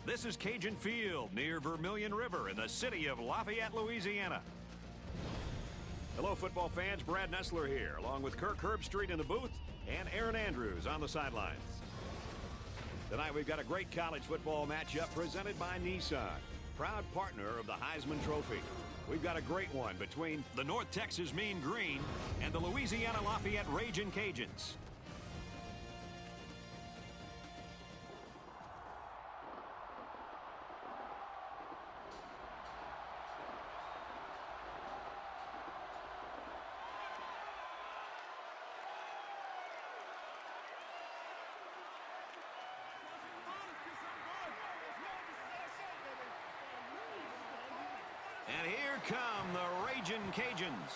This is Cajun Field near Vermilion River in the city of Lafayette, Louisiana. Hello, football fans. Brad Nessler here, along with Kirk Herbstreit in the booth and Aaron Andrews on the sidelines. Tonight, we've got a great college football matchup presented by Nissan, proud partner of the Heisman Trophy. We've got a great one between the North Texas Mean Green and the Louisiana Lafayette Ragin' Cajuns. And here come the Ragin' Cajuns.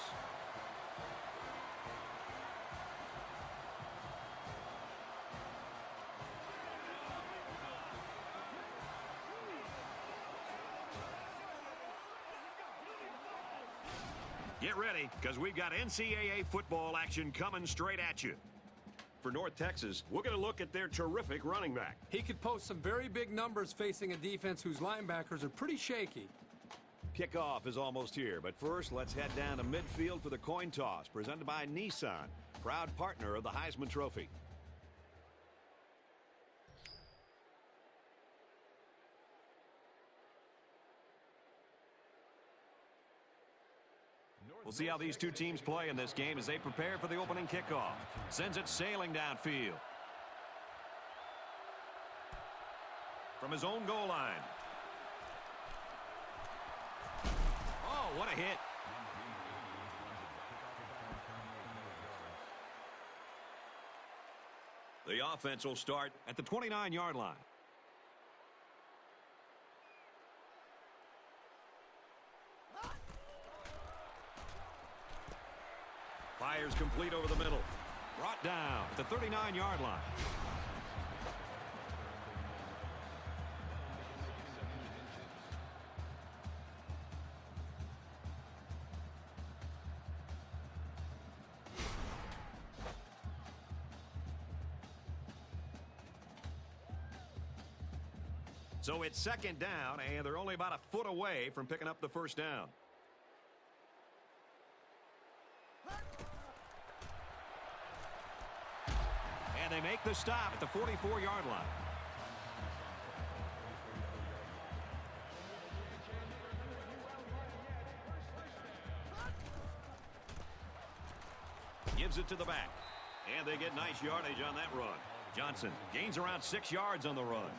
Get ready, because we've got NCAA football action coming straight at you. For North Texas, we're going to look at their terrific running back. He could post some very big numbers facing a defense whose linebackers are pretty shaky. Kickoff is almost here, but first, let's head down to midfield for the coin toss, presented by Nissan, proud partner of the Heisman Trophy. We'll see how these two teams play in this game as they prepare for the opening kickoff. Sends it sailing downfield. From his own goal line. Oh, what a hit. The offense will start at the 29-yard line. Fires complete over the middle. Brought down at the 39-yard line. So it's second down, and they're only about a foot away from picking up the first down. And they make the stop at the 44-yard line. Gives it to the back. And they get nice yardage on that run. Johnson gains around 6 yards on the run.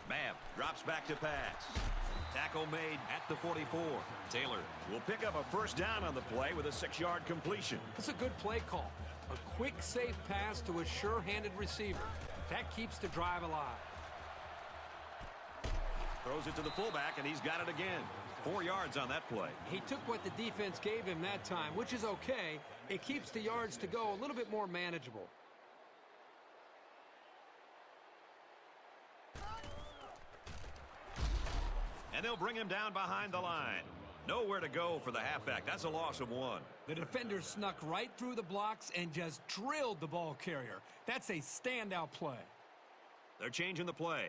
Babb drops back to pass. Tackle made at the 44. Taylor will pick up a first down on the play with a 6-yard completion. That's a good play call. A quick, safe pass to a sure-handed receiver. That keeps the drive alive. Throws it to the fullback, and he's got it again. 4 yards on that play. He took what the defense gave him that time, which is okay. It keeps the yards to go a little bit more manageable. And they'll bring him down behind the line. Nowhere to go for the halfback. That's a loss of 1. The defender snuck right through the blocks and just drilled the ball carrier. That's a standout play. They're changing the play.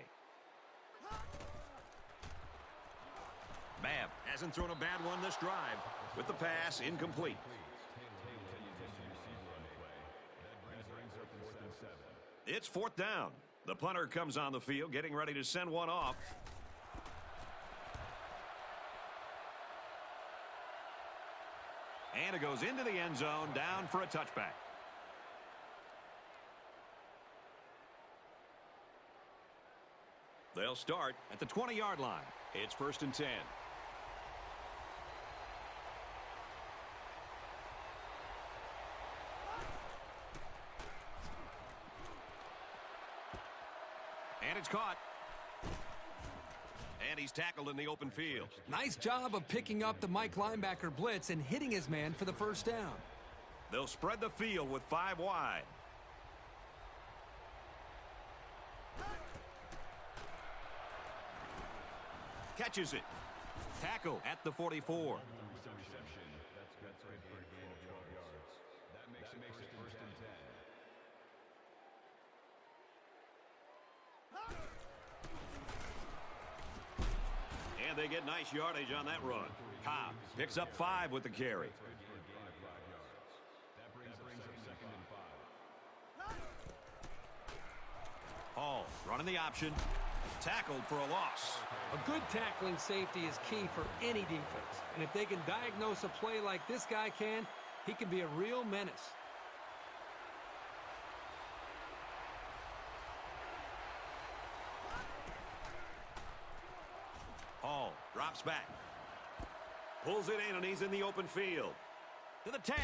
Babb hasn't thrown a bad one this drive. With the pass, incomplete. It's fourth down. The punter comes on the field, getting ready to send one off. And it goes into the end zone, down for a touchback. They'll start at the 20-yard line. It's first and 10. And it's caught. And he's tackled in the open field. Nice job of picking up the Mike linebacker blitz and hitting his man for the first down. They'll spread the field with 5 wide. Catches it. Tackle at the 44. That's good for a gain of 12 yards. That makes it And they get nice yardage on that run. Cobb picks up 5 with the carry. Hall running the option. Tackled for a loss. A good tackling safety is key for any defense. And if they can diagnose a play like this guy can, he can be a real menace. Hall drops back. Pulls it in, and he's in the open field. To the 10.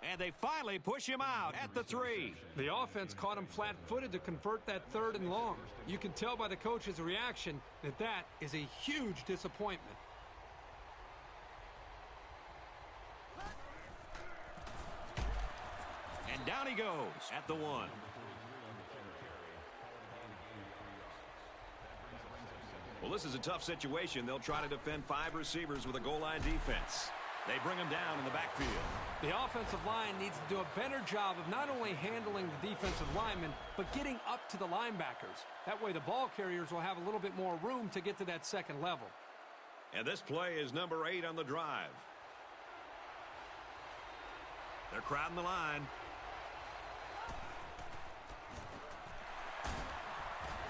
And they finally push him out at the 3. The offense caught him flat-footed to convert that 3rd and long. You can tell by the coach's reaction that that is a huge disappointment. And down he goes at the 1. Well, this is a tough situation. They'll try to defend 5 receivers with a goal line defense. They bring him down in the backfield. The offensive line needs to do a better job of not only handling the defensive linemen, but getting up to the linebackers. That way the ball carriers will have a little bit more room to get to that second level. And this play is number 8 on the drive. They're crowding the line.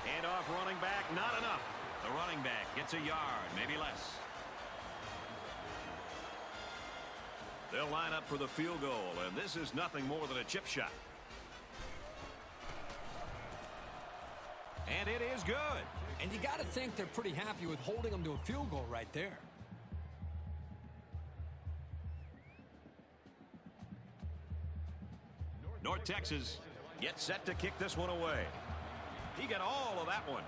Hand off running back, not enough. The running back gets a yard, maybe less. They'll line up for the field goal, and this is nothing more than a chip shot. And it is good. And you got to think they're pretty happy with holding them to a field goal right there. North Texas gets set to kick this one away. He got all of that one.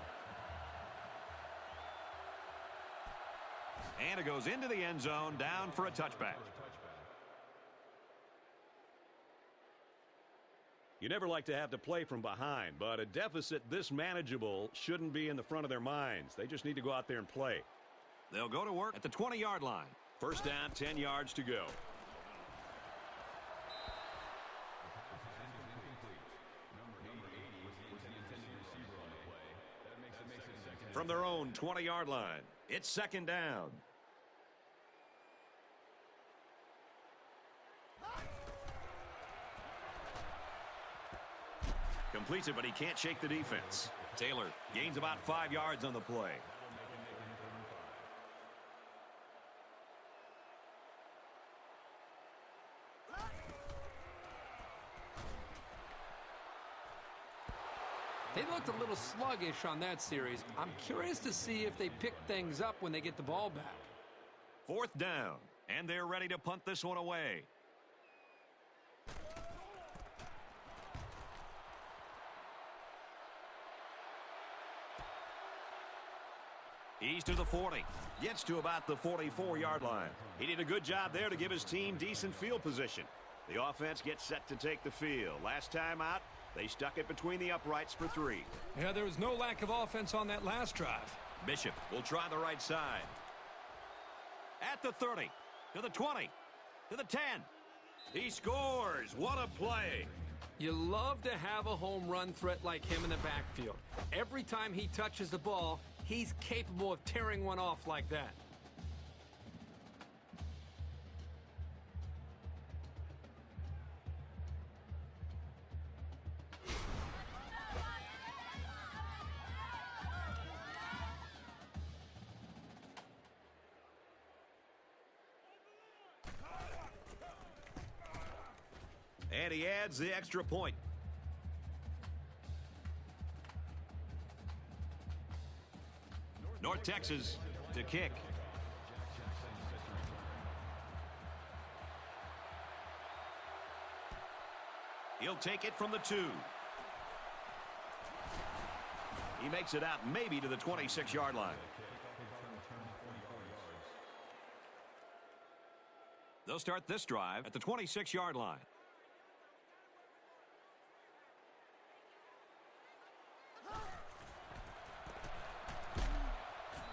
And it goes into the end zone, down for a touchback. You never like to have to play from behind, but a deficit this manageable shouldn't be in the front of their minds. They just need to go out there and play. They'll go to work at the 20-yard line. First down, 10 yards to go. From their own 20-yard line, it's second down. Completes it, but he can't shake the defense. Taylor gains about 5 yards on the play. They looked a little sluggish on that series. I'm curious to see if they pick things up when they get the ball back. Fourth down, and they're ready to punt this one away. He's to the 40. Gets to about the 44-yard line. He did a good job there to give his team decent field position. The offense gets set to take the field. Last time out, they stuck it between the uprights for 3. Yeah, there was no lack of offense on that last drive. Bishop will try the right side. At the 30, to the 20, to the 10. He scores. What a play. You love to have a home run threat like him in the backfield. Every time he touches the ball, he's capable of tearing one off like that. And he adds the extra point. North Texas to kick. He'll take it from the 2. He makes it out maybe to the 26-yard line. They'll start this drive at the 26-yard line.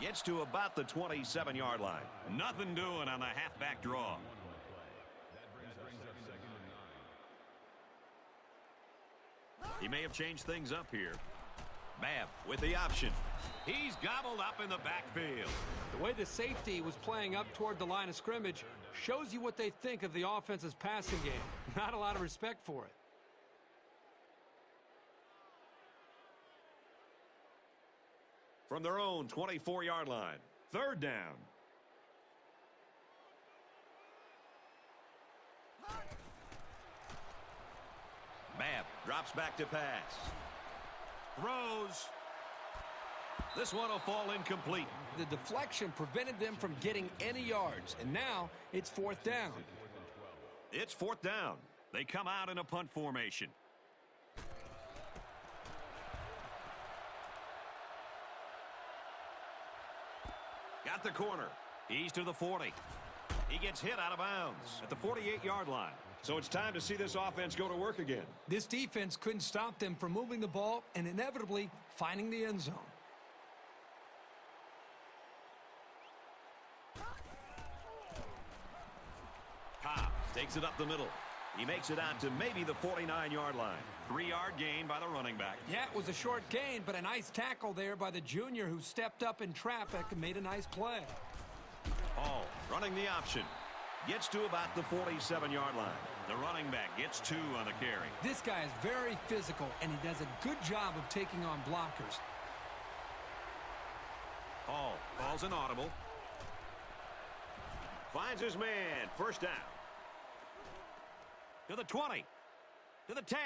Gets to about the 27-yard line. Nothing doing on the halfback draw. He may have changed things up here. Babb with the option. He's gobbled up in the backfield. The way the safety was playing up toward the line of scrimmage shows you what they think of the offense's passing game. Not a lot of respect for it. From their own 24-yard line, 3rd down. Babb drops back to pass. Throws. This one will fall incomplete. The deflection prevented them from getting any yards, and now it's 4th down. It's 4th down. They come out in a punt formation. Got the corner. He's to the 40. He gets hit out of bounds at the 48-yard line. So it's time to see this offense go to work again. This defense couldn't stop them from moving the ball and inevitably finding the end zone. Cobb takes it up the middle. He makes it out to maybe the 49-yard line. 3-yard gain by the running back. Yeah, it was a short gain, but a nice tackle there by the junior who stepped up in traffic and made a nice play. Hall running the option. Gets to about the 47-yard line. The running back gets 2 on the carry. This guy is very physical, and he does a good job of taking on blockers. Hall calls an audible. Finds his man. 1st down. To the 20. To the 10.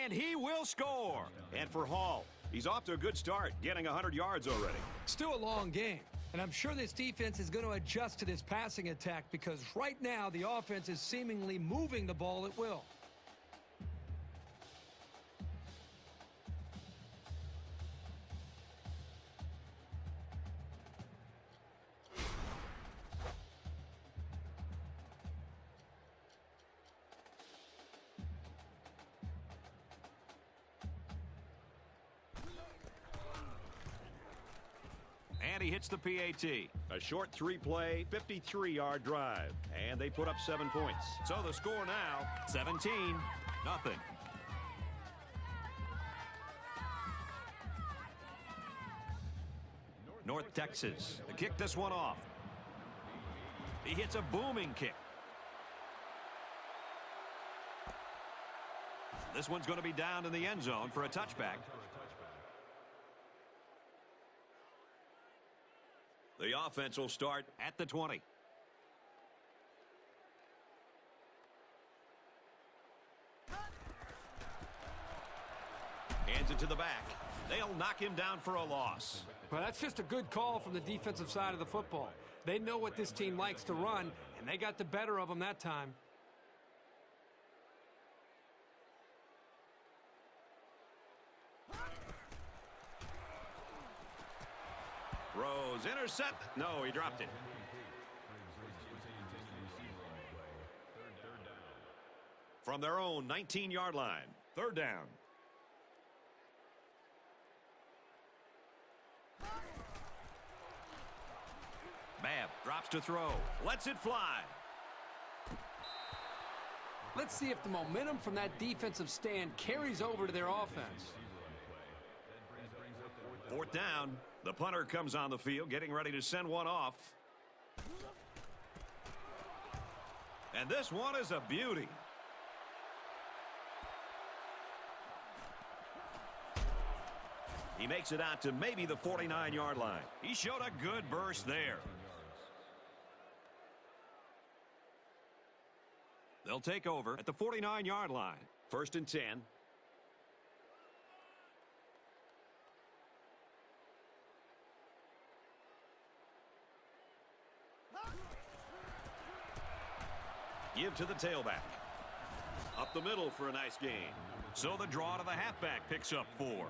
And he will score. And for Hall, he's off to a good start, getting 100 yards already. Still a long game. And I'm sure this defense is going to adjust to this passing attack because right now the offense is seemingly moving the ball at will. And he hits the PAT. A short 3-play, 53-yard drive. And they put up 7 points. So the score now, 17-0. North Texas to kick this one off. He hits a booming kick. This one's going to be down in the end zone for a touchback. The offense will start at the 20. Hands it to the back. They'll knock him down for a loss. Well, that's just a good call from the defensive side of the football. They know what this team likes to run, and they got the better of them that time. Rose intercept. No, he dropped it. From their own 19-yard line. 3rd down. Babb drops to throw. Lets it fly. Let's see if the momentum from that defensive stand carries over to their offense. 4th down. The punter comes on the field, getting ready to send one off. And this one is a beauty. He makes it out to maybe the 49-yard line. He showed a good burst there. They'll take over at the 49-yard line. 1st and 10. Give to the tailback. Up the middle for a nice gain. So the draw to the halfback picks up 4.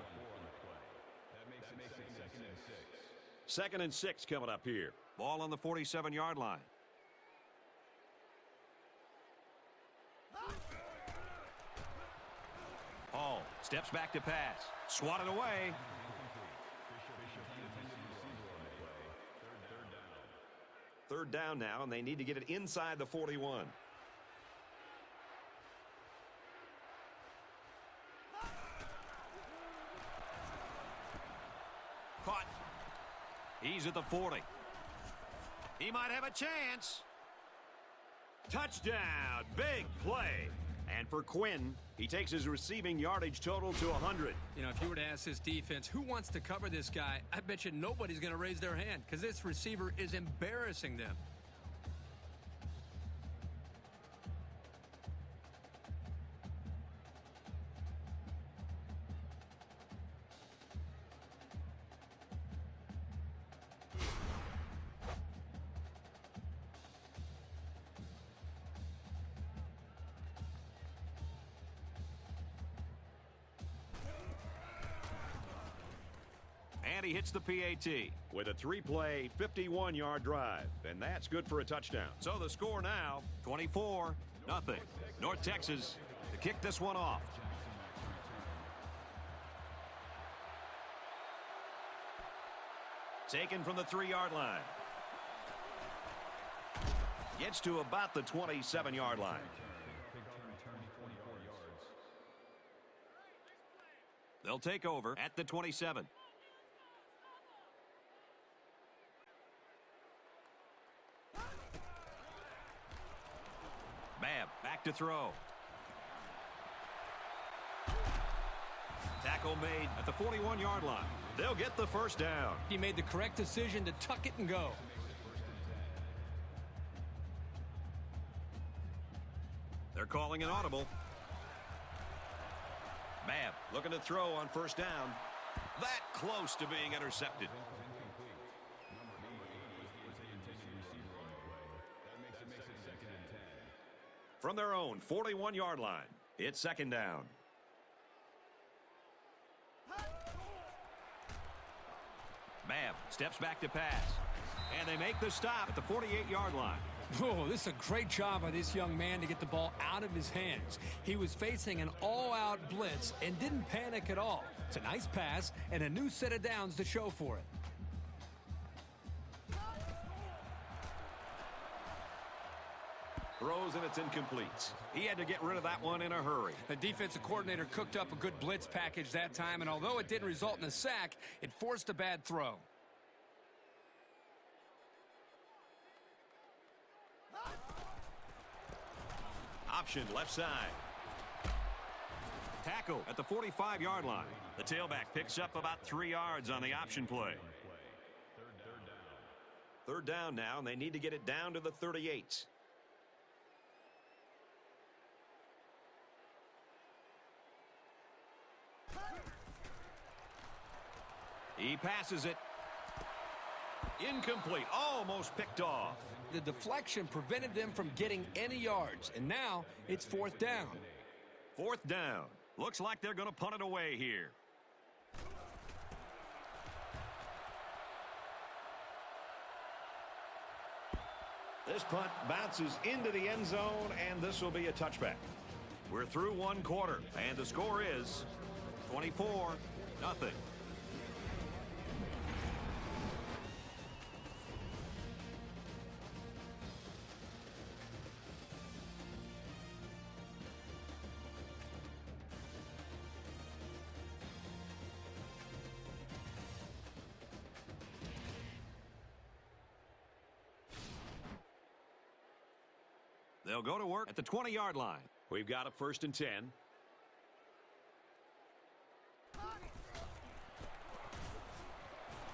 2nd and 6 coming up here. Ball on the 47-yard line. Hall steps back to pass. Swatted away. Third down now, and they need to get it inside the 41. He's at the 40. He might have a chance. Touchdown. Big play. And for Quinn, he takes his receiving yardage total to 100. You know, if you were to ask this defense who wants to cover this guy, I bet you nobody's going to raise their hand because this receiver is embarrassing them. And he hits the PAT with a 3-play, 51-yard drive. And that's good for a touchdown. So the score now, 24-0. North Texas to kick this one off. Taken from the 3-yard line. Gets to about the 27-yard line. They'll take over at the 27. Babb back to throw. Tackle made at the 41-yard line. They'll get the first down. He made the correct decision to tuck it and go. They're calling an audible. Babb looking to throw on first down. That close to being intercepted. From their own 41-yard line, it's second down. Babb steps back to pass. And they make the stop at the 48-yard line. Oh, this is a great job by this young man to get the ball out of his hands. He was facing an all-out blitz and didn't panic at all. It's a nice pass and a new set of downs to show for it. Throws and it's incomplete. He had to get rid of that one in a hurry. The defensive coordinator cooked up a good blitz package that time, and although it didn't result in a sack, it forced a bad throw. Option left side. Tackle at the 45-yard line. The tailback picks up about 3 yards on the option play. Third down now, and they need to get it down to the 38. He passes it. Incomplete. Almost picked off. The deflection prevented them from getting any yards, and now it's fourth down. Fourth down. Looks like they're going to punt it away here. This punt bounces into the end zone, and this will be a touchback. We're through one quarter, and the score is 24-0. They'll go to work at the 20-yard line. We've got a 1st and 10.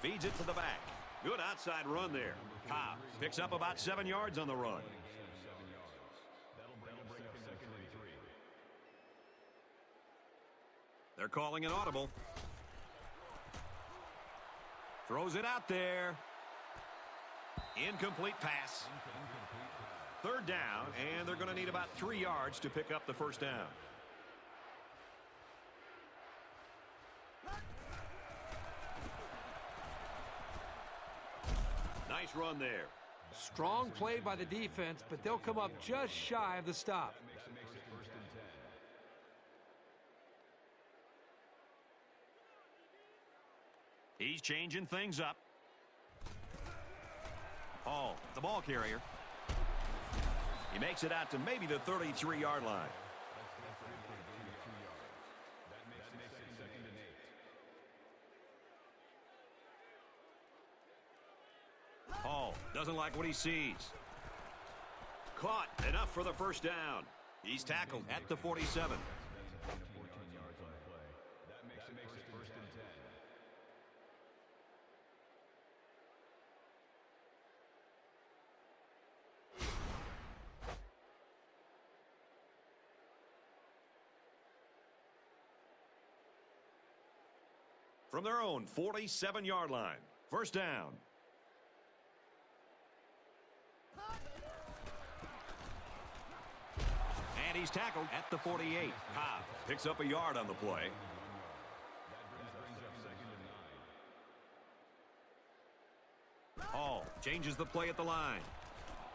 Feeds it to the back. Good outside run there. Cobb picks up about 7 yards on the run. They're calling an audible. Throws it out there. Incomplete pass. Third down, and they're going to need about 3 yards to pick up the first down. Nice run there. Strong play by the defense, but they'll come up just shy of the stop. He's changing things up. Hall, the ball carrier. He makes it out to maybe the 33-yard line. Hall doesn't like what he sees. Caught. Enough for the first down. He's tackled at the 47. From their own 47-yard line. First down. And he's tackled at the 48. Cobb picks up a yard on the play. Hall changes the play at the line.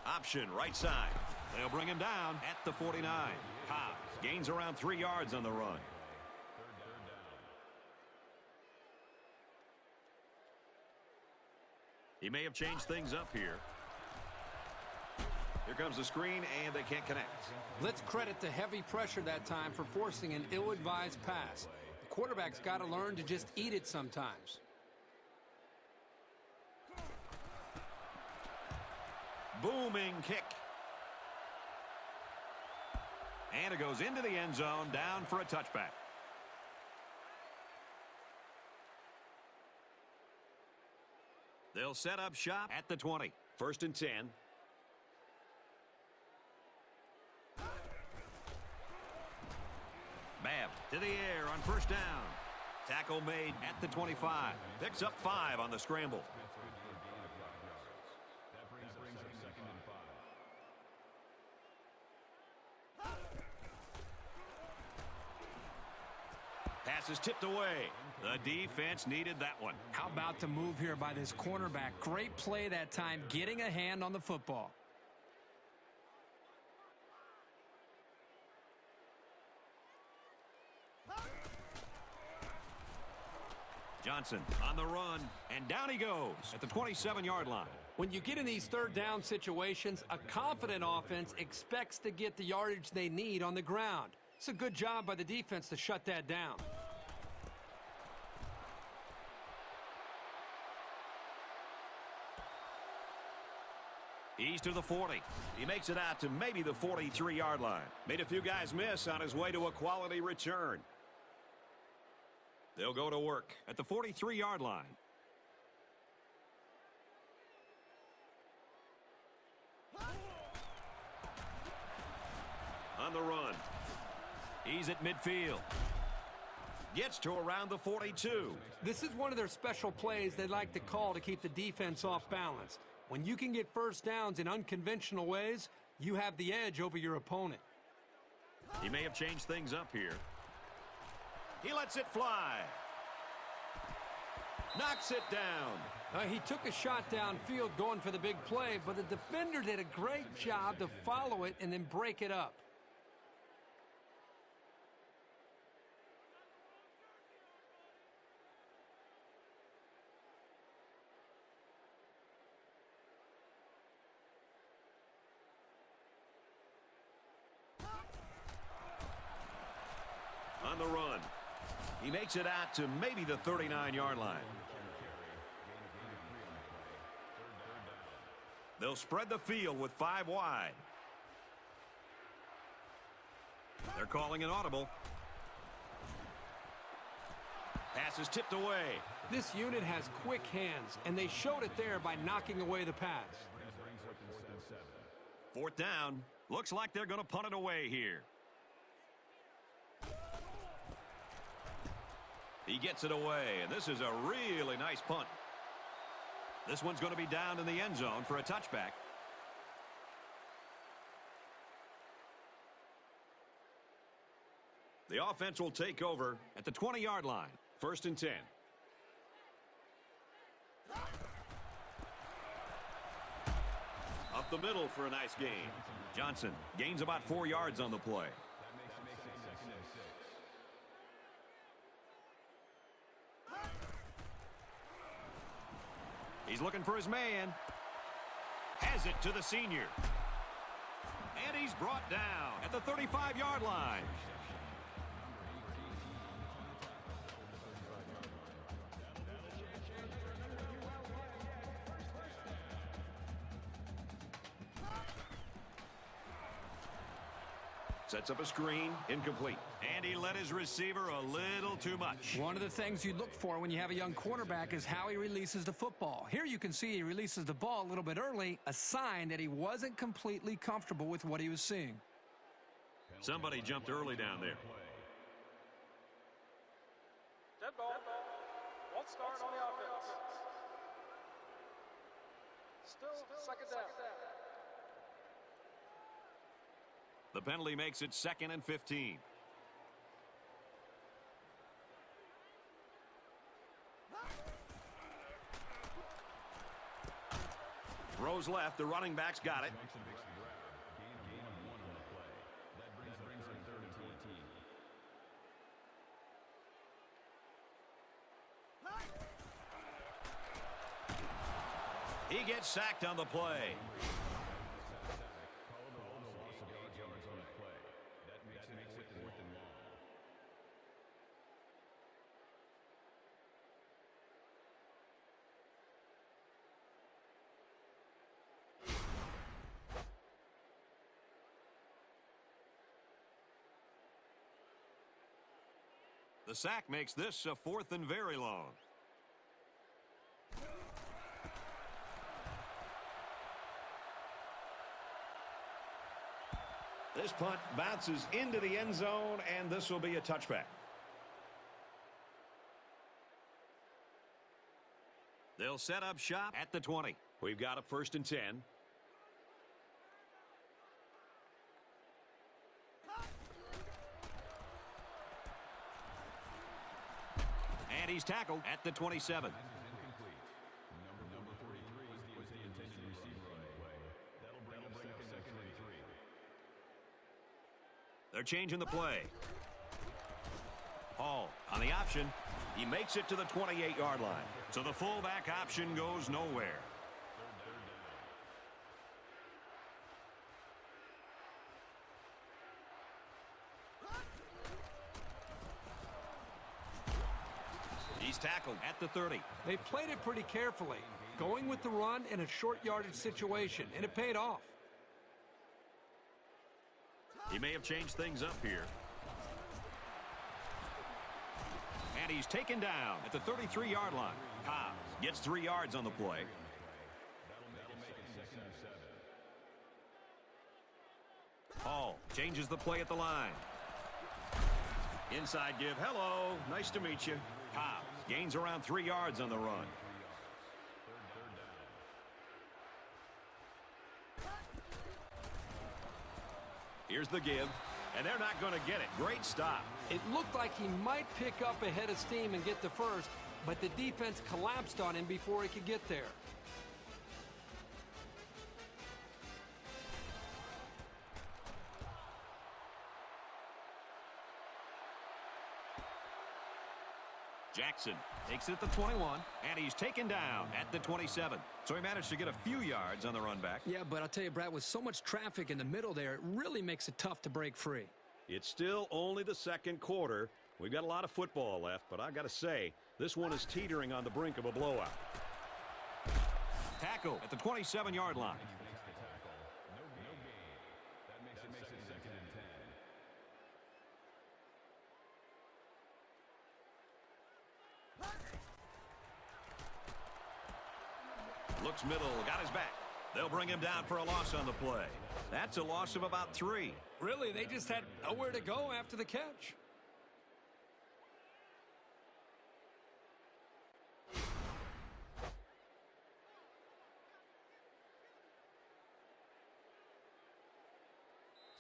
Option right side. They'll bring him down at the 49. Cobb gains around 3 yards on the run. He may have changed things up here. Here comes the screen, and they can't connect. Let's credit the heavy pressure that time for forcing an ill-advised pass. The quarterback's got to learn to just eat it sometimes. Booming kick. And it goes into the end zone, down for a touchback. They'll set up shop at the 20. First and 10. Babb to the air on first down. Tackle made at the 25. Picks up 5 on the scramble. Pass is tipped away. The defense needed that one. How about the move here by this cornerback? Great play that time, getting a hand on the football. Johnson on the run, and down he goes at the 27-yard line. When you get in these third down situations, a confident offense expects to get the yardage they need on the ground. It's a good job by the defense to shut that down. He's to the 40. He makes it out to maybe the 43-yard line. Made a few guys miss on his way to a quality return. They'll go to work at the 43-yard line. On the run. He's at midfield. Gets to around the 42. This is one of their special plays they like to call to keep the defense off balance. When you can get first downs in unconventional ways, you have the edge over your opponent. He may have changed things up here. He lets it fly. Knocks it down. He took a shot downfield going for the big play, but the defender did a great job to follow it and then break it up. On the run. He makes it out to maybe the 39-yard line. They'll spread the field with 5 wide. They're calling an audible. Pass is tipped away. This unit has quick hands, and they showed it there by knocking away the pass. Fourth down. Looks like they're going to punt it away here. He gets it away, and this is a really nice punt. This one's going to be down in the end zone for a touchback. The offense will take over at the 20-yard line. First and 10. Up the middle for a nice gain. Johnson gains about 4 yards on the play. He's looking for his man. Has it to the senior. And he's brought down at the 35-yard line. Sets up a screen, incomplete. And he led his receiver a little too much. One of the things you look for when you have a young quarterback is how he releases the football. Here you can see he releases the ball a little bit early, a sign that he wasn't completely comfortable with what he was seeing. Somebody jumped early down there. Dead ball. Won't start on the offense. Still second down. The penalty makes it 2nd and 15. Throws left. The running back's got it. He gets sacked on the play. The sack makes this a 4th and very long. This punt bounces into the end zone, and this will be a touchback. They'll set up shop at the 20. We've got a 1st and 10. And he's tackled at the 27. They're changing the play. Hall on the option. He makes it to the 28-yard line. So the fullback option goes nowhere. He's tackled at the 30. They played it pretty carefully, going with the run in a short yardage situation, and it paid off. He may have changed things up here. And he's taken down at the 33-yard line. Cobb gets 3 yards on the play. Hall changes the play at the line. Inside give. Hello. Nice to meet you. Cobb gains around 3 yards on the run. Here's the give, and they're not going to get it. Great stop. It looked like he might pick up a head of steam and get the first, but the defense collapsed on him before he could get there. Jackson takes it at the 21, and he's taken down at the 27. So he managed to get a few yards on the run back. Yeah, but I'll tell you, Brad, with so much traffic in the middle there, it really makes it tough to break free. It's still only the 2nd quarter. We've got a lot of football left, but I got to say, this one is teetering on the brink of a blowout. Tackle at the 27-yard line. Looks middle, got his back. They'll bring him down for a loss on the play. That's a loss of about 3. Really, they just had nowhere to go after the catch.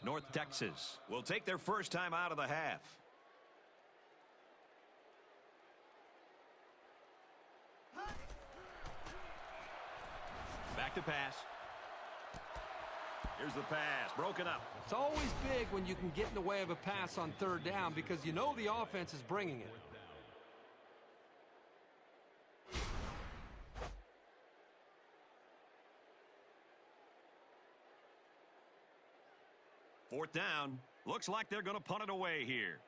North Texas will take their first time out of the half. Back to pass. Here's the pass, broken up. It's always big when you can get in the way of a pass on 3rd down because you know the offense is bringing it. Fourth down. Looks like they're going to punt it away here.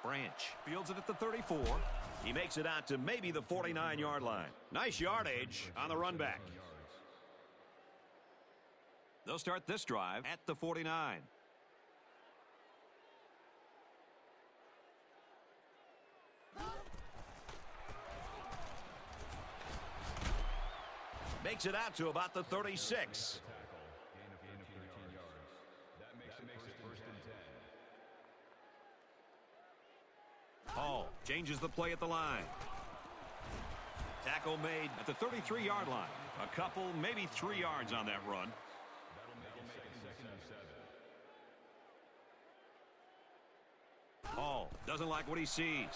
Branch fields it at the 34. He makes it out to maybe the 49-yard line. Nice yardage on the run back. They'll start this drive at the 49. Makes it out to about the 36. Hall changes the play at the line. Tackle made at the 33-yard line. A couple, maybe 3 yards on that run. Hall doesn't like what he sees.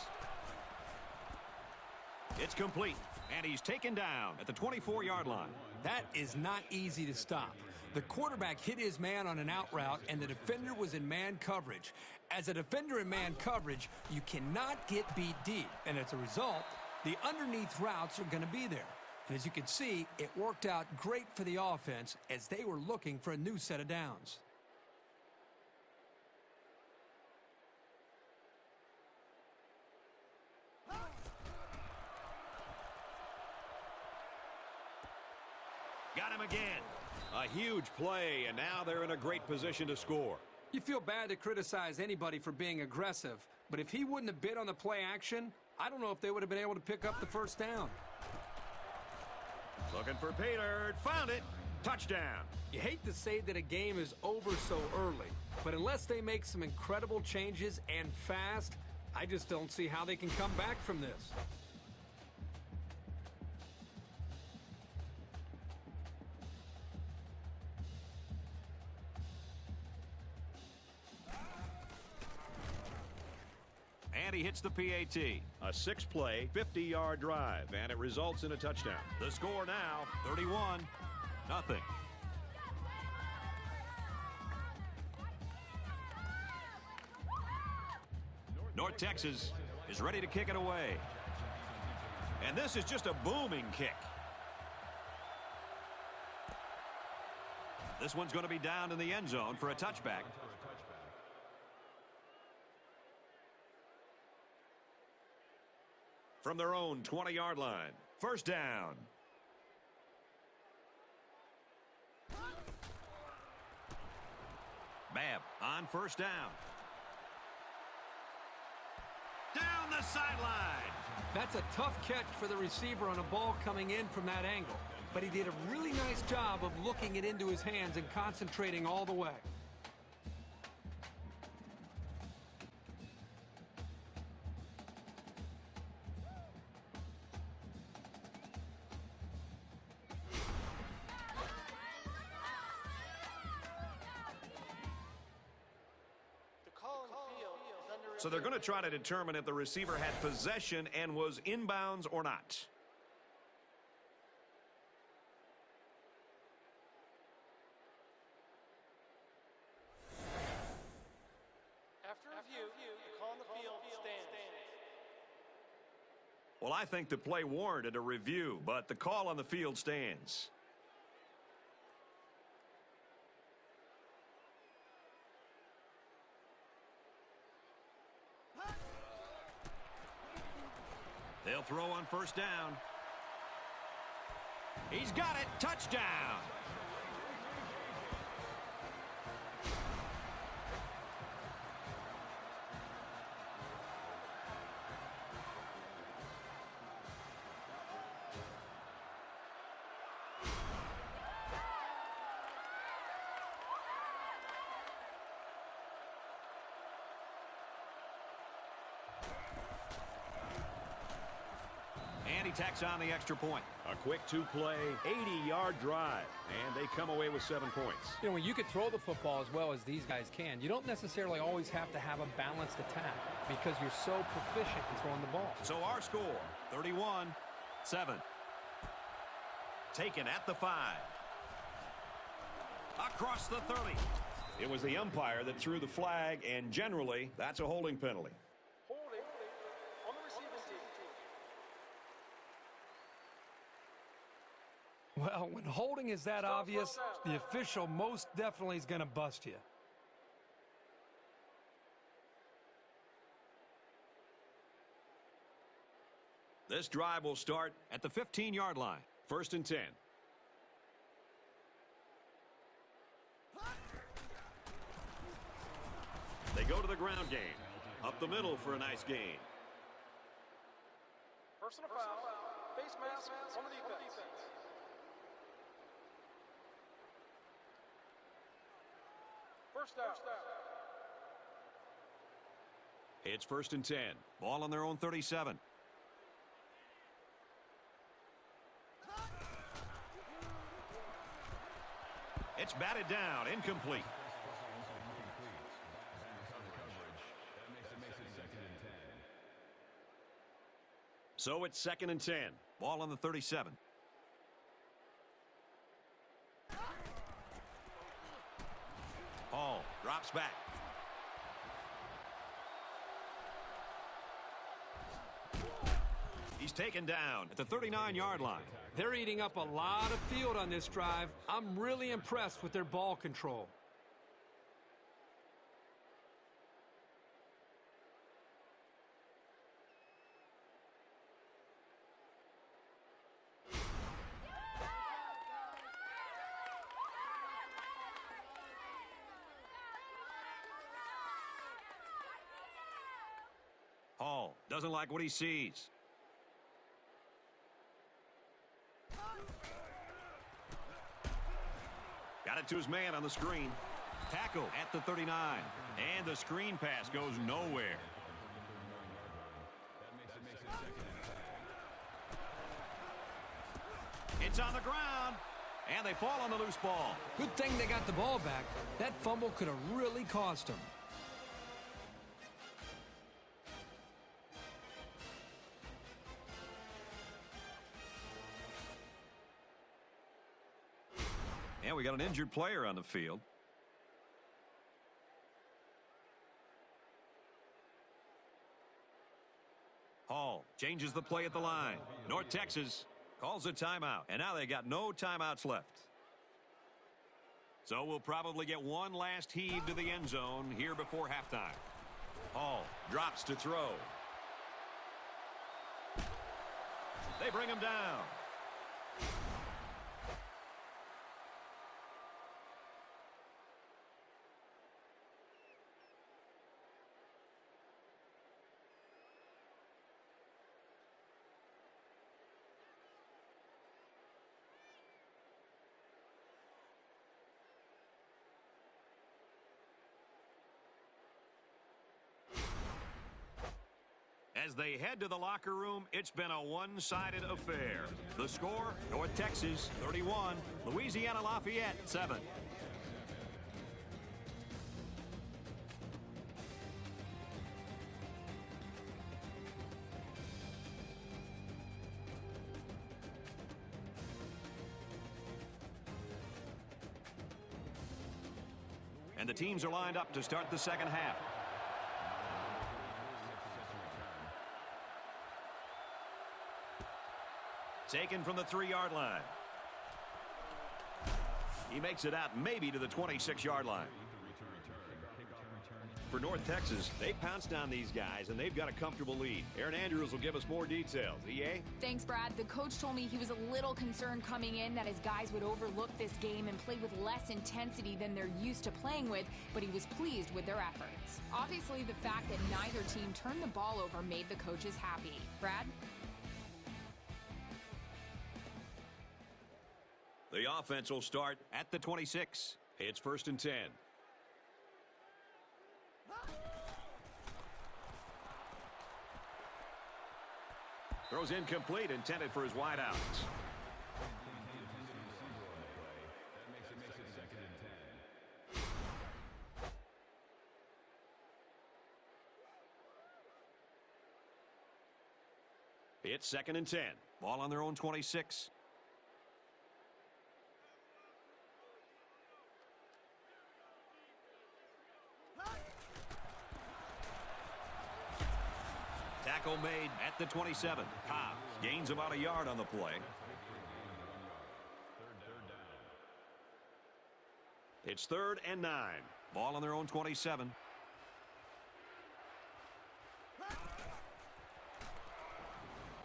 It's complete, and he's taken down at the 24-yard line. That is not easy to stop. The quarterback hit his man on an out route, and the defender was in man coverage. As a defender in man coverage, you cannot get beat deep, and as a result, the underneath routes are going to be there. And as you can see, it worked out great for the offense as they were looking for a new set of downs. Got him again. A huge play, and now they're in a great position to score. You feel bad to criticize anybody for being aggressive, but if he wouldn't have bid on the play action, I don't know if they would have been able to pick up the first down. Looking for Peter. Found it. Touchdown. You hate to say that a game is over so early, but unless they make some incredible changes and fast, I just don't see how they can come back from this. And he hits the PAT. A 6-play, 50-yard drive, and it results in a touchdown. The score now, 31-0. North Texas is ready to kick it away. And this is just a booming kick. This one's going to be down in the end zone for a touchback. From their own 20-yard line. First down. Babb on first down. Down the sideline. That's a tough catch for the receiver on a ball coming in from that angle. But he did a really nice job of looking it into his hands and concentrating all the way. So they're going to try to determine if the receiver had possession and was inbounds or not. After review, the call on the field stands. Well, I think the play warranted a review, but the call on the field stands. They'll throw on first down. He's got it. Touchdown. And he tacks on the extra point. A quick 2-play, 80-yard drive, and they come away with 7 points. You know, when you can throw the football as well as these guys can, you don't necessarily always have to have a balanced attack because you're so proficient in throwing the ball. So our score, 31-7. Taken at the 5. Across the 30. It was the umpire that threw the flag, and generally, that's a holding penalty. Holding on the receiving team. Well, when holding is that obvious, the official most definitely is going to bust you. This drive will start at the 15-yard line. 1st and 10. They go to the ground game. Up the middle for a nice gain. Personal foul. Face mask on the defense. First down. It's 1st and 10. Ball on their own 37. It's batted down, incomplete. So it's 2nd and 10. Ball on the 37. Hall drops back. He's taken down at the 39-yard line. They're eating up a lot of field on this drive. I'm really impressed with their ball control. Hall doesn't like what he sees. Got it to his man on the screen. Tackle at the 39. And the screen pass goes nowhere. It's on the ground. And they fall on the loose ball. Good thing they got the ball back. That fumble could have really cost them. And we got an injured player on the field. Hall changes the play at the line. North Texas calls a timeout. And now they got no timeouts left. So we'll probably get one last heave to the end zone here before halftime. Hall drops to throw. They bring him down. As they head to the locker room, it's been a one-sided affair. The score, North Texas 31, Louisiana Lafayette 7. And the teams are lined up to start the second half. Taken from the 3-yard line. He makes it out maybe to the 26-yard line. For North Texas, they pounced on these guys, and they've got a comfortable lead. Erin Andrews will give us more details. EA? Thanks, Brad. The coach told me he was a little concerned coming in that his guys would overlook this game and play with less intensity than they're used to playing with, but he was pleased with their efforts. Obviously, the fact that neither team turned the ball over made the coaches happy. Brad? The offense will start at the 26. It's 1st and 10. Throws incomplete, intended for his wideouts. It's 2nd and 10. Ball on their own 26. Tackle made at the 27. Hobbs gains about a yard on the play. It's 3rd and 9. Ball on their own 27.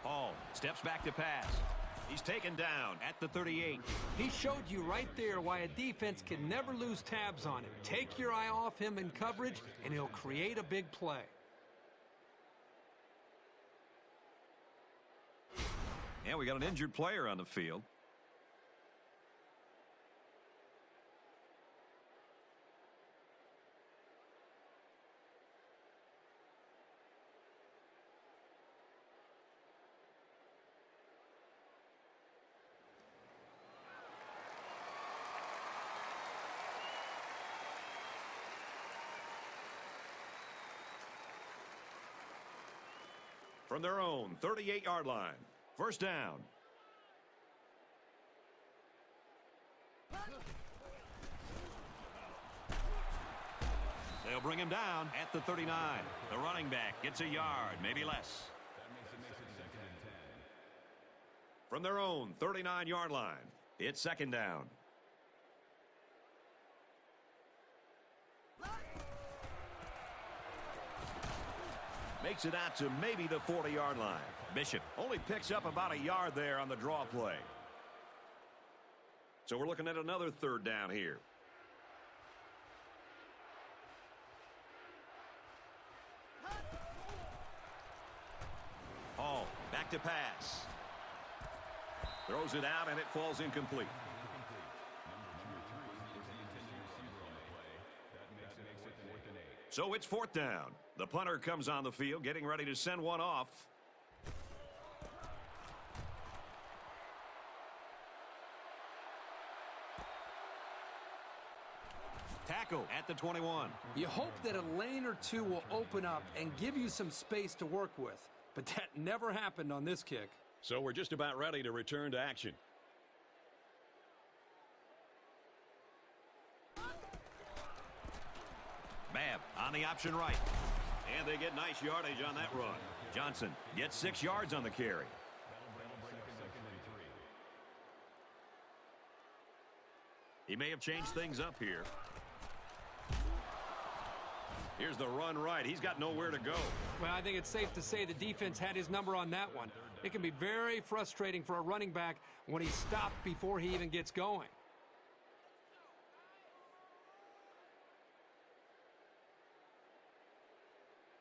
Hall Steps back to pass. He's taken down at the 38. He showed you right there why a defense can never lose tabs on him. Take your eye off him in coverage, and he'll create a big play. And we got an injured player on the field. From their own 38-yard line. First down. They'll bring him down at the 39. The running back gets a yard, maybe less. From their own 39-yard line, it's second down. Makes it out to maybe the 40-yard line. Bishop only picks up about a yard there on the draw play. So we're looking at another third down here. Hall back to pass. Throws it out and it falls incomplete. So it's fourth down. The punter comes on the field, getting ready to send one off. Tackle at the 21. You hope that a lane or two will open up and give you some space to work with, but that never happened on this kick. So we're just about ready to return to action. Babb on the option right. And they get nice yardage on that run. Johnson gets 6 yards on the carry. He may have changed things up here. Here's the run right. He's got nowhere to go. Well, I think it's safe to say the defense had his number on that one. It can be very frustrating for a running back when he's stopped before he even gets going.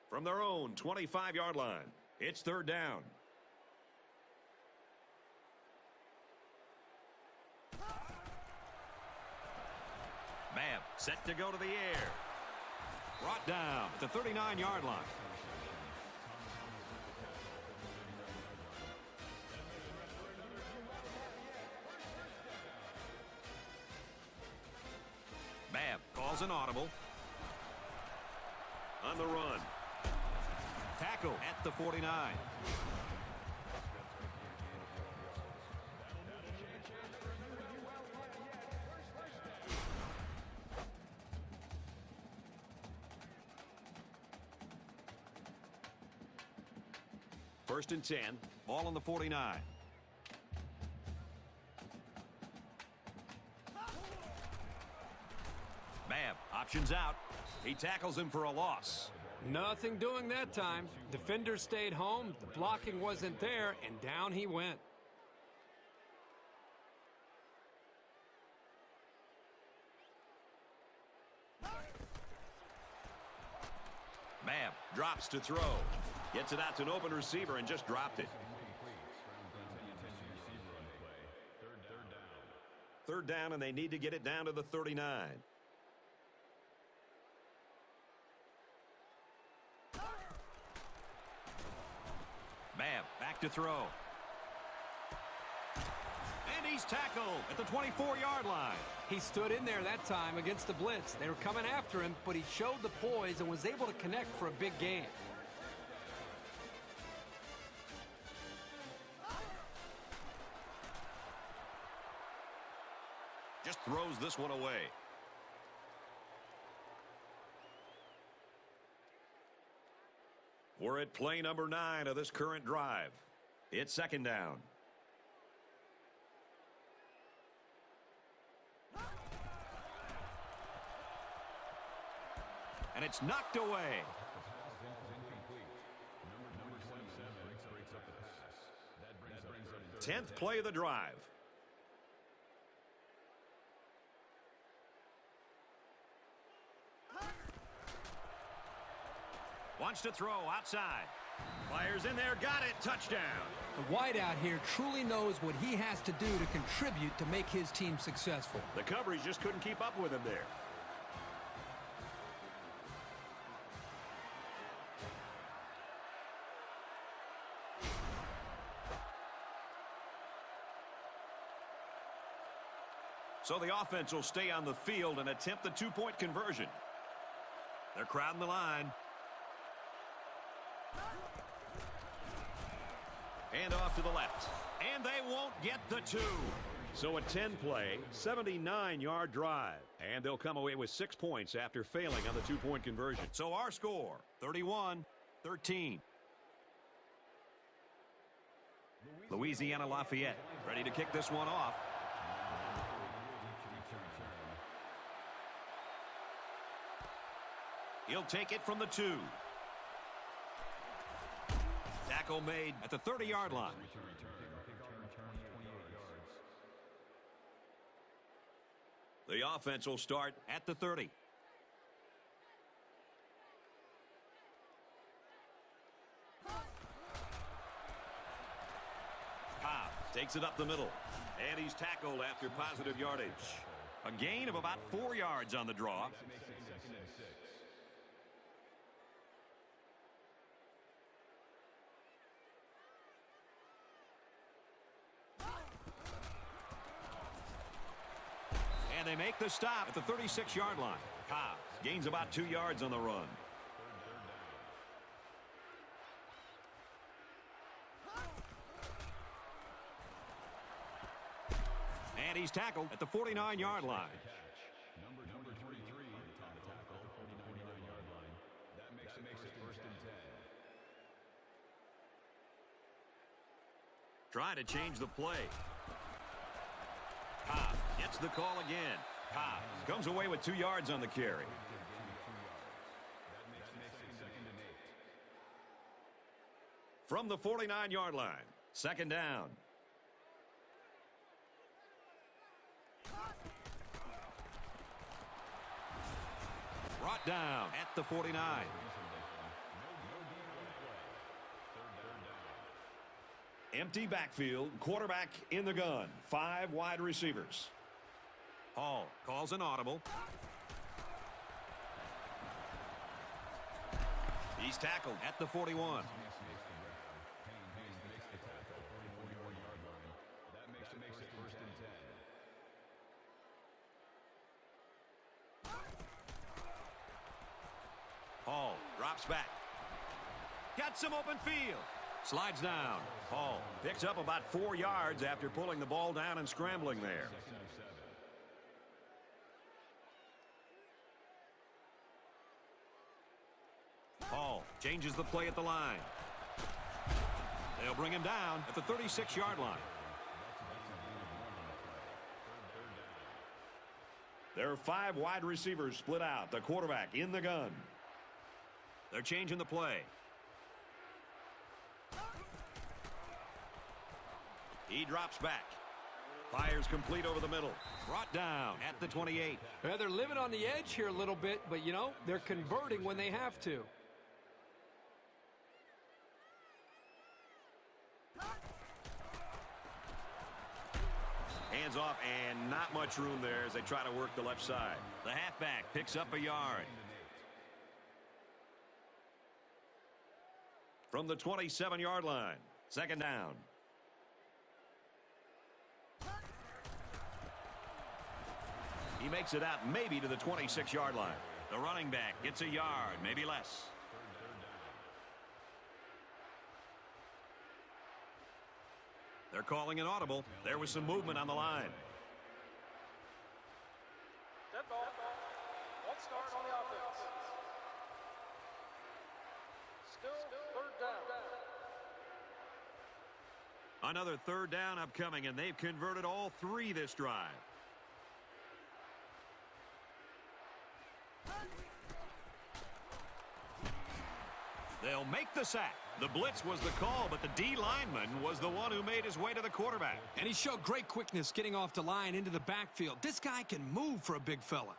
From their own 25-yard line, it's third down. Babb set to go to the air. Brought down at the 39-yard line. Babb calls an audible. On the run. Tackle at the 49. First and 10. Ball on the 49. Babb options out. He tackles him for a loss. Nothing doing that time. Defender stayed home, the blocking wasn't there, and down he went. Babb drops to throw. Gets it out to an open receiver and just dropped it. Third down, and they need to get it down to the 39. Babb back to throw. And he's tackled at the 24-yard line. He stood in there that time against the blitz. They were coming after him, but he showed the poise and was able to connect for a big gain. Just throws this one away. We're at play number 9 of this current drive. It's second down. And it's knocked away. 10th play of the drive. Wants to throw outside. Fires in there, got it, touchdown. The wideout here truly knows what he has to do to contribute to make his team successful. The coverage just couldn't keep up with him there. So the offense will stay on the field and attempt the two-point conversion. They're crowding the line. And off to the left. And they won't get the 2. So a 10-play, 79-yard drive. And they'll come away with 6 points after failing on the two-point conversion. So our score, 31-13. Louisiana Lafayette ready to kick this one off. He'll take it from the 2. Tackle made at the 30-yard line. The offense will start at the 30. Cobb takes it up the middle. And he's tackled after positive yardage. A gain of about 4 yards on the draw. And they make the stop at the 36-yard line. Cobb gains about 2 yards on the run. And he's tackled at the 49-yard line. Number 23 on the tackle, 49-yard line. That makes it first and 10. Try to change the play. Cobb gets the call again. Cobb comes away with 2 yards on the carry. From the 49-yard line, second down. Brought down at the 49. Empty backfield, quarterback in the gun. 5 wide receivers. Hall calls an audible. He's tackled at the 41. Hall drops back. Got some open field. Slides down. Hall picks up about 4 yards after pulling the ball down and scrambling there. Hall changes the play at the line. They'll bring him down at the 36-yard line. There are 5 wide receivers split out. The quarterback in the gun. They're changing the play. He drops back. Fires complete over the middle. Brought down at the 28. Well, they're living on the edge here a little bit, but, you know, they're converting when they have to. Hands off and not much room there as they try to work the left side. The halfback picks up a yard. From the 27-yard line. Second down. He makes it out maybe to the 26-yard line. The running back gets a yard, maybe less. They're calling an audible. There was some movement on the line. Dead ball. Let's start on the offense. Still third down. Another third down upcoming, and they've converted all 3 this drive. They'll make the sack. The blitz was the call, but the D lineman was the one who made his way to the quarterback. And he showed great quickness getting off the line into the backfield. This guy can move for a big fella.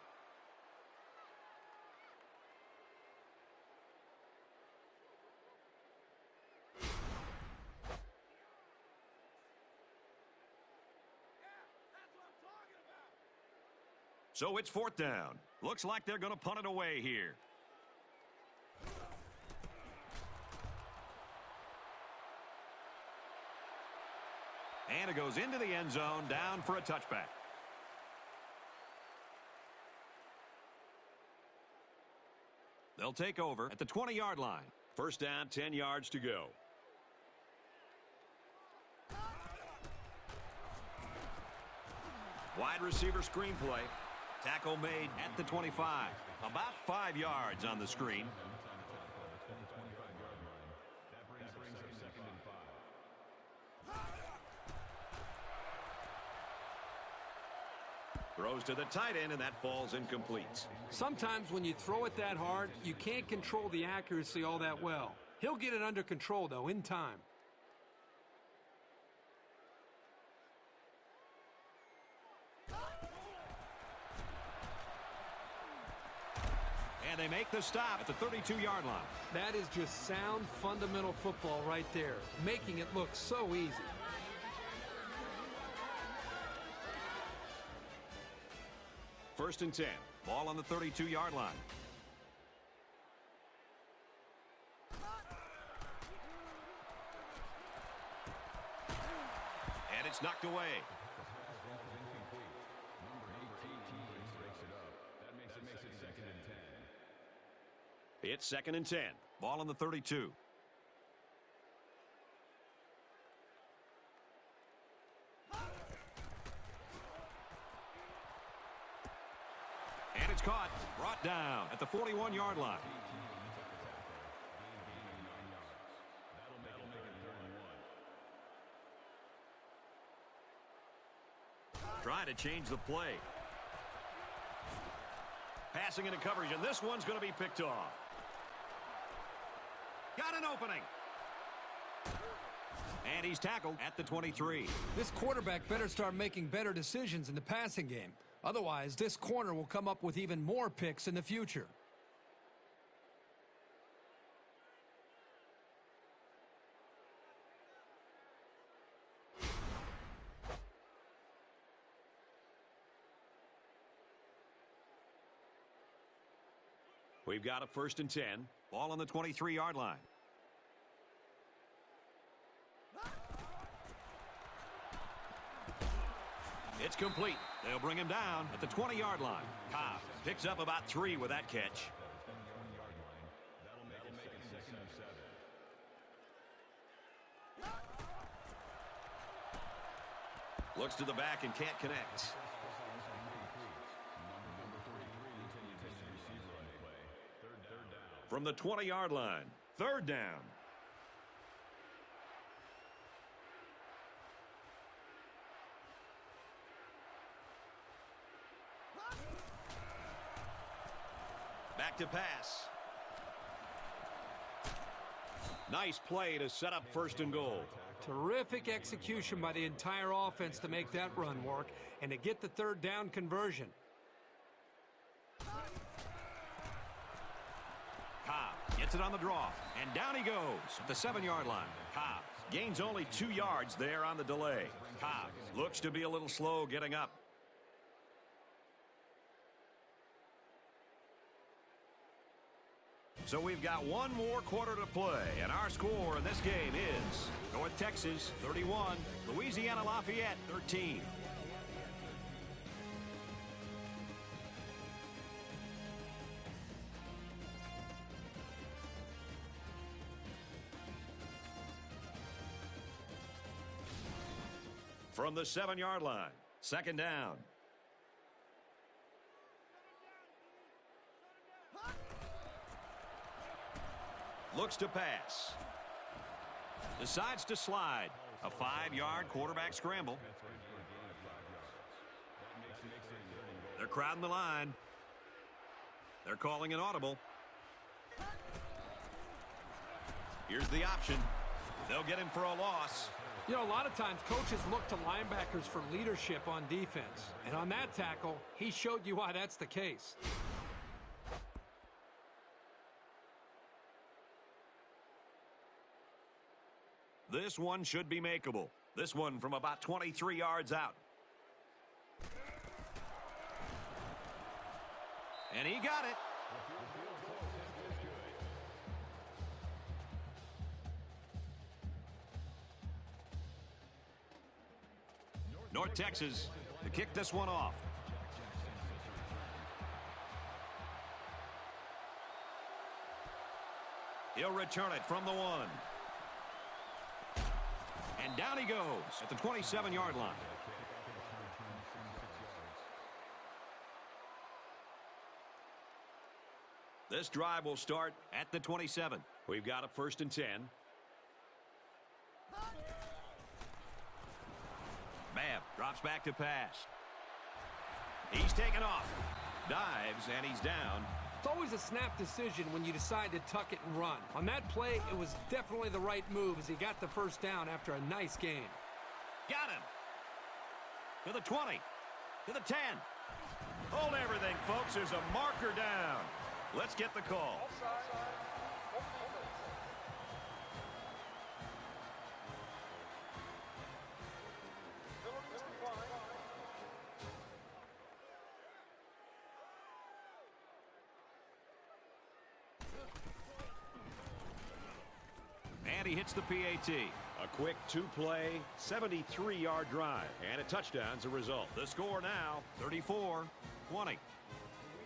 So it's 4th down. Looks like they're going to punt it away here. And it goes into the end zone, down for a touchback. They'll take over at the 20-yard line. 1st down, 10 yards to go. Wide receiver screen play. Tackle made at the 25. About 5 yards on the screen. Throws to the tight end, and that falls incomplete. Sometimes when you throw it that hard, you can't control the accuracy all that well. He'll get it under control, though, in time. And they make the stop at the 32-yard line. That is just sound, fundamental football right there, making it look so easy. First and 10. Ball on the 32-yard line. And it's knocked away. It's 2nd and 10. Ball on the 32. And it's caught. Brought down at the 41-yard line. Trying to change the play. Passing into coverage, and this one's going to be picked off. Got an opening. And he's tackled at the 23. This quarterback better start making better decisions in the passing game. Otherwise, this corner will come up with even more picks in the future. We've got a 1st and 10. Ball on the 23-yard line. It's complete. They'll bring him down at the 20-yard line. Cobb picks up about 3 with that catch. Looks to the back and can't connect. From the 20-yard line, 3rd down. Back to pass. Nice play to set up 1st and goal. Terrific execution by the entire offense to make that run work and to get the 3rd down conversion. Cobb gets it on the draw, and down he goes at the 7-yard line. Cobb gains only 2 yards there on the delay. Cobb looks to be a little slow getting up. So we've got one more quarter to play, and our score in this game is North Texas 31, Louisiana Lafayette 13. From the 7-yard line, 2nd down. Looks to pass. Decides to slide. A 5-yard quarterback scramble. They're crowding the line. They're calling an audible. Here's the option. They'll get him for a loss. You know, a lot of times coaches look to linebackers for leadership on defense. And on that tackle, he showed you why that's the case. This one should be makeable. This one from about 23 yards out. And he got it. North Texas to kick this one off. He'll return it from the 1. And down he goes at the 27-yard line. This drive will start at the 27. We've got a 1st and 10. Babb drops back to pass. He's taken off. Dives, and he's down. It's always a snap decision when you decide to tuck it and run. On that play, it was definitely the right move as he got the 1st down after a nice game. Got him. To the 20. To the 10. Hold everything, folks. There's a marker down. Let's get the call. And he hits the PAT. A quick 2-play, 73-yard drive. And a touchdown's a result. The score now, 34-20.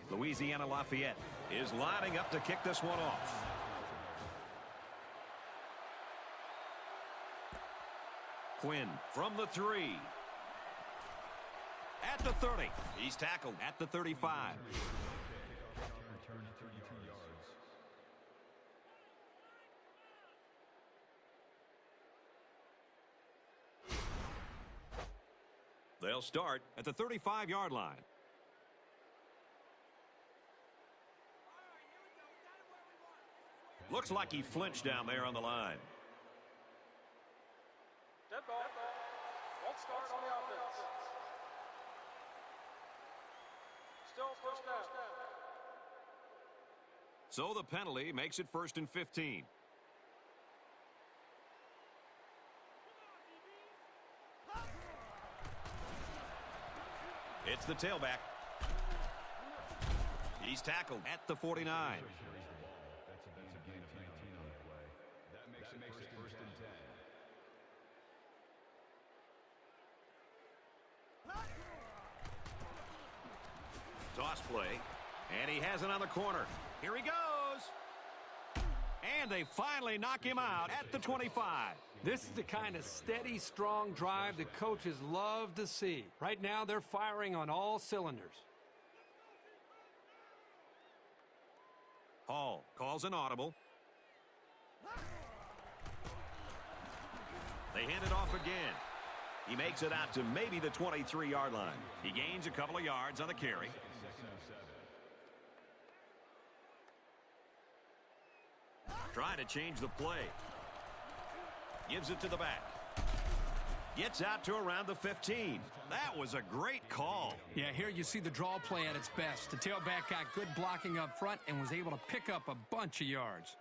Louisiana Lafayette is lining up to kick this one off. Quinn from the 3. At the 30. He's tackled at the 35. Return 32 yards. They'll start at the 35-yard line. Looks like he flinched down there on the line. Dead ball. Won't start on the offense. Still 1st down. So the penalty makes it 1st and 15. It's the tailback. He's tackled at the 49. That's a gain of 19 on the play. That makes it 1st and 10. Toss play. And he has it on the corner. Here he goes. And they finally knock him out at the 25. This is the kind of steady, strong drive that coaches love to see. Right now, they're firing on all cylinders. Hall calls an audible. They hand it off again. He makes it out to maybe the 23-yard line. He gains a couple of yards on the carry. Trying to change the play. Gives it to the back. Gets out to around the 15. That was a great call. Yeah, here you see the draw play at its best. The tailback got good blocking up front and was able to pick up a bunch of yards.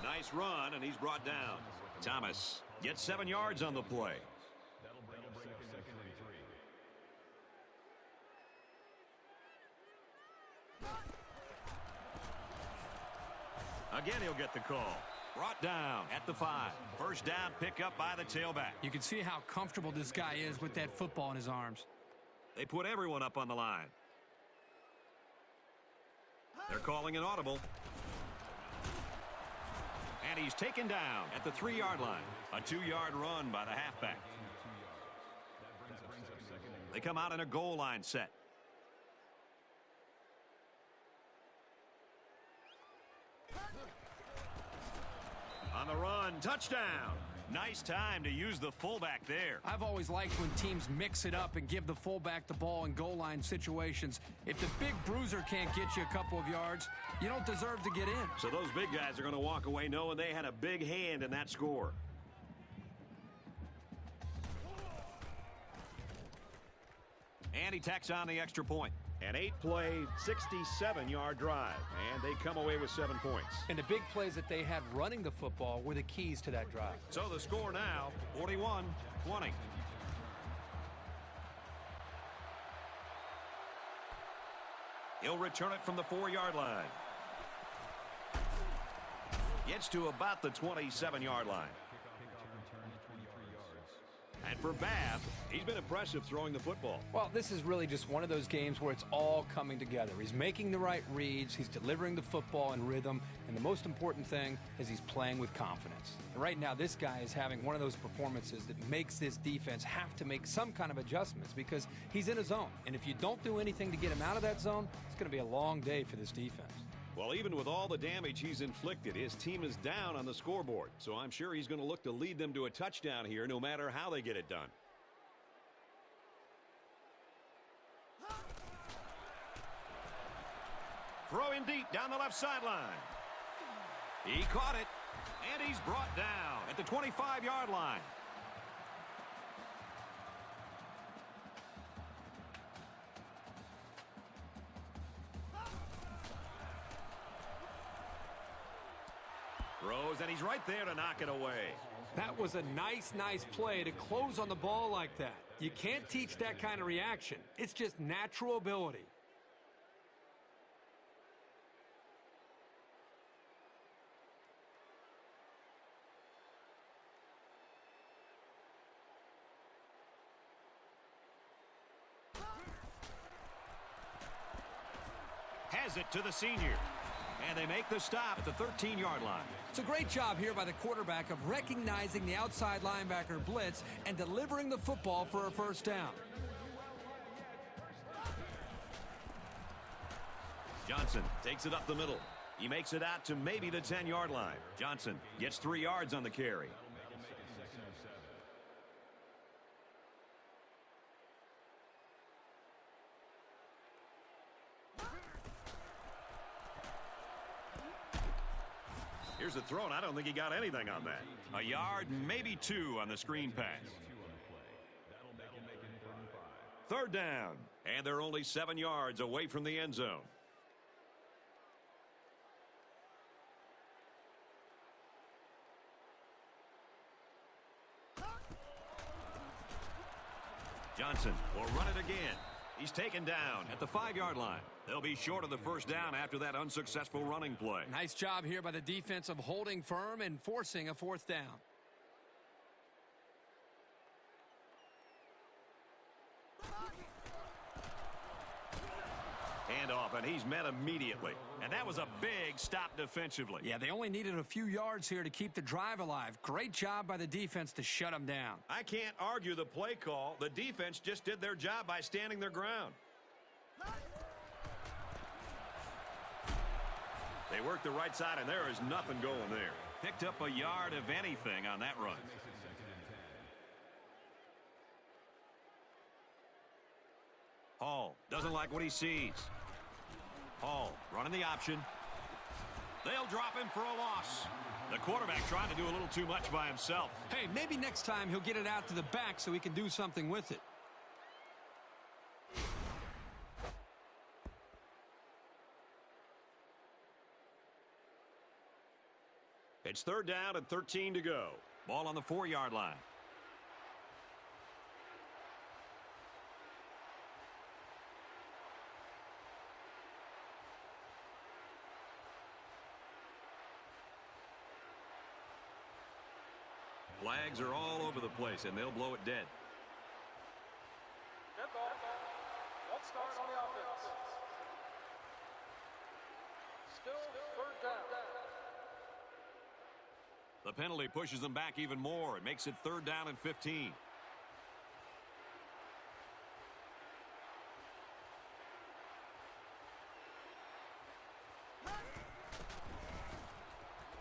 Nice run, and he's brought down. Thomas gets 7 yards on the play. That'll bring up 2nd and 3. Again, he'll get the call. Brought down at the 5. 1st down pickup by the tailback. You can see how comfortable this guy is with that football in his arms. They put everyone up on the line. They're calling an audible. And he's taken down at the 3-yard line. A 2-yard run by the halfback. They come out in a goal line set. On the run, touchdown. Nice time to use the fullback there. I've always liked when teams mix it up and give the fullback the ball in goal line situations. If the big bruiser can't get you a couple of yards, you don't deserve to get in. So those big guys are going to walk away knowing they had a big hand in that score. And he tacks on the extra point. An 8-play, 67-yard drive, and they come away with 7 points. And the big plays that they had running the football were the keys to that drive. So the score now, 41-20. He'll return it from the 4-yard line. Gets to about the 27-yard line. And for Babb, he's been impressive throwing the football. Well, this is really just one of those games where it's all coming together. He's making the right reads, he's delivering the football in rhythm, and the most important thing is he's playing with confidence. And right now, this guy is having one of those performances that makes this defense have to make some kind of adjustments because he's in a zone. And if you don't do anything to get him out of that zone, it's going to be a long day for this defense. Well, even with all the damage he's inflicted, his team is down on the scoreboard. So I'm sure he's going to look to lead them to a touchdown here no matter how they get it done. Throw in deep down the left sideline. He caught it, and he's brought down at the 25-yard line. Throws, and he's right there to knock it away. That was a nice play to close on the ball like that. You can't teach that kind of reaction. It's just natural ability. Has it to the senior. And they make the stop at the 13-yard line. It's a great job here by the quarterback of recognizing the outside linebacker blitz and delivering the football for a first down. Johnson takes it up the middle. He makes it out to maybe the 10-yard line. Johnson gets 3 yards on the carry. Here's the throw, and I don't think he got anything on that. A yard, maybe 2 on the screen pass. Third down, and they're only 7 yards away from the end zone. Johnson will run it again. He's taken down at the 5-yard line. They'll be short of the first down after that unsuccessful running play. Nice job here by the defense of holding firm and forcing a fourth down. Handoff, and he's met immediately. And that was a big stop defensively. Yeah, they only needed a few yards here to keep the drive alive. Great job by the defense to shut them down. I can't argue the play call. The defense just did their job by standing their ground. They work the right side, and there is nothing going there. Picked up a yard of anything on that run. Hall doesn't like what he sees. Hall running the option. They'll drop him for a loss. The quarterback trying to do a little too much by himself. Hey, maybe next time he'll get it out to the back so he can do something with it. It's third down and 13 to go. Ball on the 4-yard line. Flags are all over the place, and they'll blow it dead. Dead ball. Let's start on the offense. Still third down. The penalty pushes them back even more. It makes it third down and 15.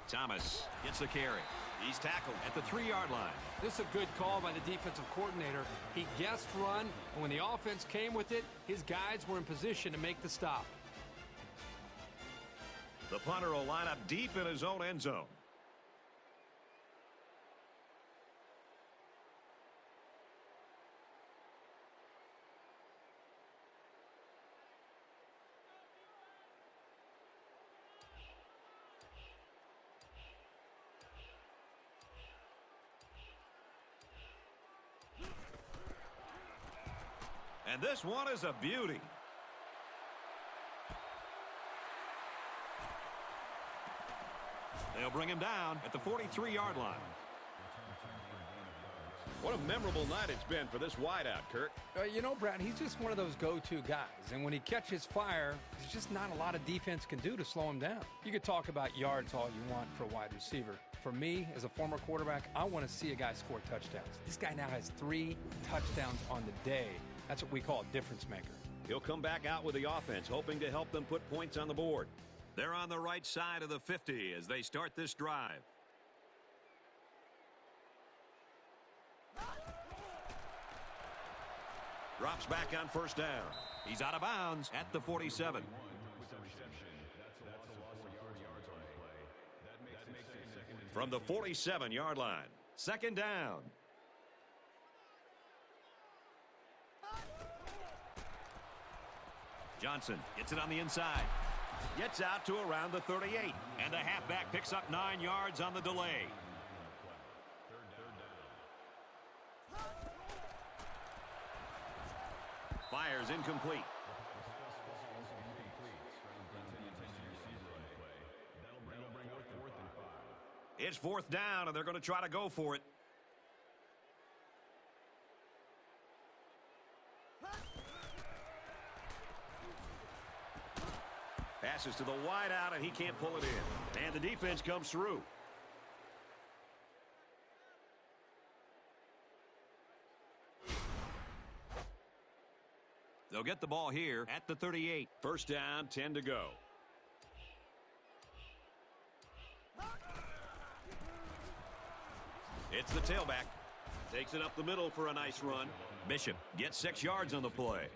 Thomas gets the carry. He's tackled at the 3-yard line. This is a good call by the defensive coordinator. He guessed run, and when the offense came with it, his guys were in position to make the stop. The punter will line up deep in his own end zone. And this one is a beauty. They'll bring him down at the 43-yard line. What a memorable night it's been for this wideout, Kirk. You know, Brad, he's just one of those go-to guys. And when he catches fire, there's just not a lot of defense can do to slow him down. You could talk about yards all you want for a wide receiver. For me, as a former quarterback, I want to see a guy score touchdowns. This guy now has 3 touchdowns on the day. That's what we call a difference maker. He'll come back out with the offense, hoping to help them put points on the board. They're on the right side of the 50 as they start this drive. Drops back on first down. He's out of bounds at the 47. From the 47-yard line, second down. Johnson gets it on the inside. Gets out to around the 38. And the halfback picks up 9 yards on the delay. Fires incomplete. It's fourth down, and they're going to try to go for it. Passes to the wideout, and he can't pull it in. And the defense comes through. They'll get the ball here at the 38. First down, 10 to go. It's the tailback. Takes it up the middle for a nice run. Bishop gets 6 yards on the play.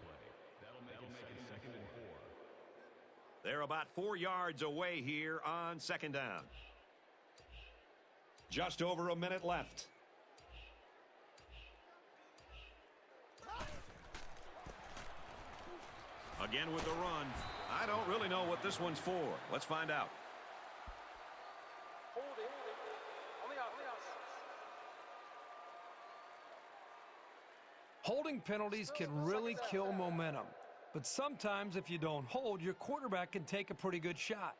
They're about 4 yards away here on second down. Just over a minute left. Again with the run. I don't really know what this one's for. Let's find out. Holding on the outside. Holding penalties can really kill momentum. But sometimes if you don't hold, your quarterback can take a pretty good shot.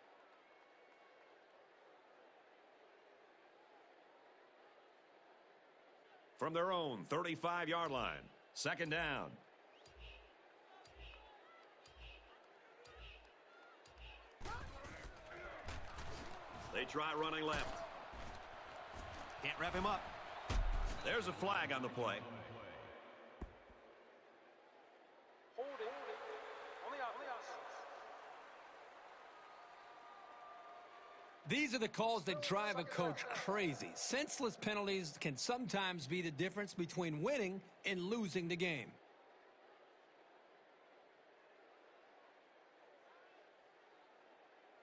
From their own 35-yard line, second down. They try running left. Can't wrap him up. There's a flag on the play. Holding on the outside. These are the calls that drive a coach crazy. Senseless penalties can sometimes be the difference between winning and losing the game.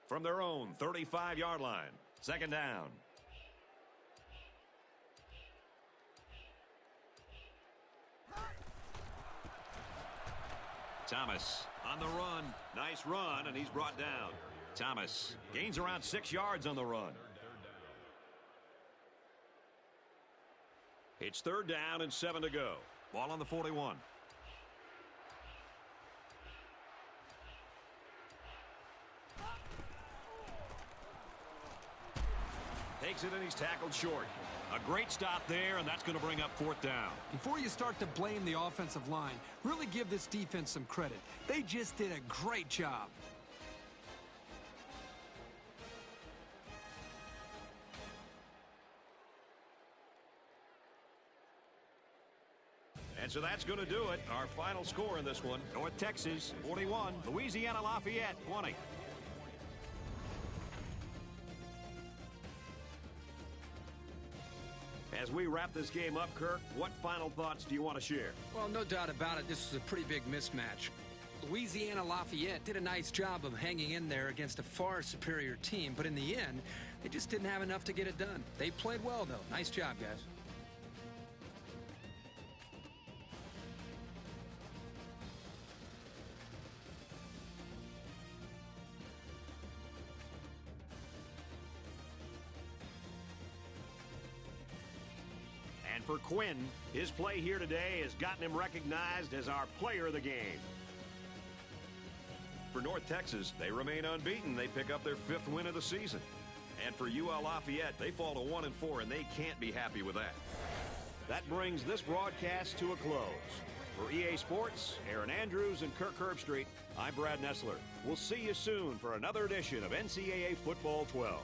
From their own 35-yard line, second down. Thomas on the run. Nice run, and he's brought down. Thomas gains around 6 yards on the run. It's third down and 7 to go. Ball on the 41. Takes it and he's tackled short. A great stop there, and that's going to bring up fourth down. Before you start to blame the offensive line, really give this defense some credit. They just did a great job. And so that's going to do it. Our final score in this one, North Texas 41, Louisiana Lafayette 20. As we wrap this game up, Kirk, what final thoughts do you want to share? Well, no doubt about it, this was a pretty big mismatch. Louisiana Lafayette did a nice job of hanging in there against a far superior team, but in the end, they just didn't have enough to get it done. They played well, though. Nice job, guys. And for Quinn, his play here today has gotten him recognized as our player of the game. For North Texas, they remain unbeaten. They pick up their 5th win of the season. And for UL Lafayette, they fall to 1-4, and they can't be happy with that. That brings this broadcast to a close. For EA Sports, Aaron Andrews and Kirk Herbstreit, I'm Brad Nessler. We'll see you soon for another edition of NCAA Football 12.